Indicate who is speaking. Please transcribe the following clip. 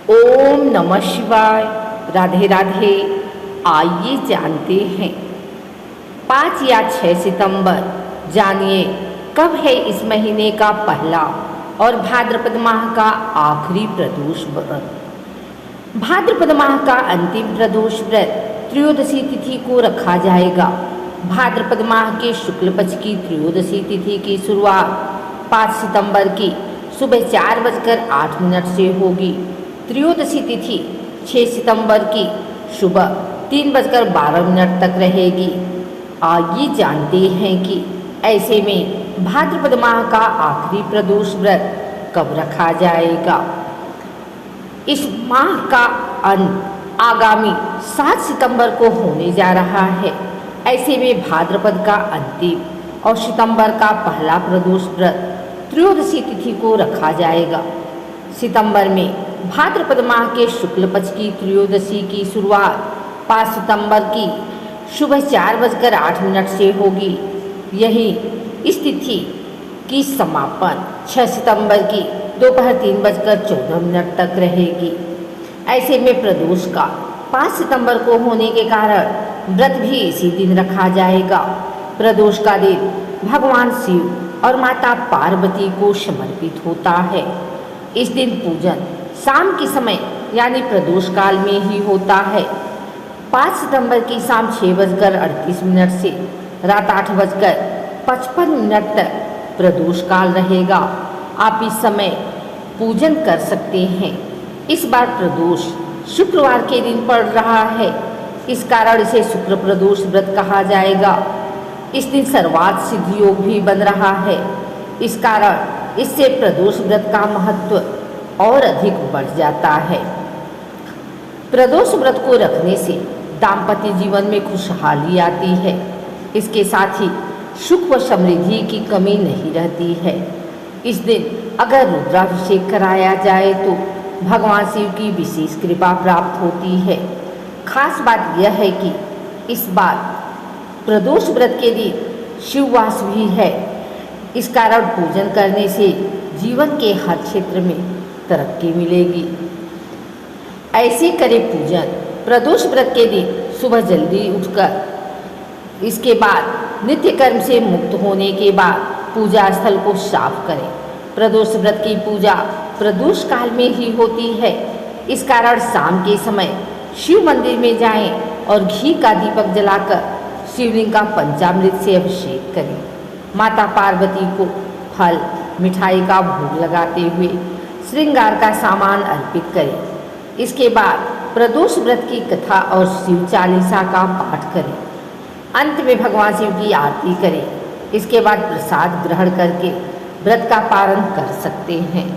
Speaker 1: ओम नमः शिवाय। राधे राधे। आइए जानते हैं 5 या 6 सितंबर, जानिए कब है इस महीने का पहला और भाद्रपद माह का आखिरी प्रदोष व्रत। भाद्रपद माह का अंतिम प्रदोष व्रत त्रयोदशी तिथि को रखा जाएगा। भाद्रपद माह के शुक्ल पक्ष की त्रयोदशी तिथि की शुरुआत 5 सितंबर की सुबह 4:08 से होगी। त्रयोदशी तिथि 6 सितंबर की सुबह 3:12 तक रहेगी। आइए जानते हैं कि ऐसे में भाद्रपद माह का आखिरी प्रदोष व्रत कब रखा जाएगा। इस माह का अंत आगामी 7 सितंबर को होने जा रहा है। ऐसे में भाद्रपद का अंतिम और सितंबर का पहला प्रदोष व्रत त्रयोदशी तिथि को रखा जाएगा। सितंबर में भाद्रपद माह के शुक्ल पक्ष की त्रयोदशी की शुरुआत 5 सितंबर की सुबह 4:08 से होगी। यही इस तिथि की समापन 6 सितंबर की दोपहर 3:14 तक रहेगी। ऐसे में प्रदोष का 5 सितंबर को होने के कारण व्रत भी इसी दिन रखा जाएगा। प्रदोष का दिन भगवान शिव और माता पार्वती को समर्पित होता है। इस दिन पूजन शाम के समय यानी प्रदोष काल में ही होता है। 5 सितंबर की शाम 6:38 से रात 8:55 तक प्रदोष काल रहेगा। आप इस समय पूजन कर सकते हैं। इस बार प्रदोष शुक्रवार के दिन पड़ रहा है, इस कारण इसे शुक्र प्रदोष व्रत कहा जाएगा। इस दिन सर्वार्थ सिद्धि योग भी बन रहा है, इस कारण इससे प्रदोष व्रत का महत्व और अधिक बढ़ जाता है। प्रदोष व्रत को रखने से दाम्पत्य जीवन में खुशहाली आती है। इसके साथ ही सुख व समृद्धि की कमी नहीं रहती है। इस दिन अगर रुद्राभिषेक कराया जाए तो भगवान शिव की विशेष कृपा प्राप्त होती है। खास बात यह है कि इस बार प्रदोष व्रत के दिन शिववास भी है, इस कारण पूजन करने से जीवन के हर क्षेत्र में तरक्की मिलेगी। ऐसे करें पूजन प्रदोष व्रत के दिन सुबह जल्दी उठकर। इसके बाद नित्य कर्म से मुक्त होने के बाद पूजा स्थल को साफ करें। प्रदोष व्रत की पूजा प्रदोष काल में ही होती है, इस कारण शाम के समय शिव मंदिर में जाएं और घी का दीपक जलाकर शिवलिंग का पंचामृत से अभिषेक करें। माता पार्वती को फल मिठाई का भोग लगाते हुए श्रृंगार का सामान अर्पित करें। इसके बाद प्रदोष व्रत की कथा और शिव चालीसा का पाठ करें। अंत में भगवान शिव की आरती करें। इसके बाद प्रसाद ग्रहण करके व्रत का पारण कर सकते हैं।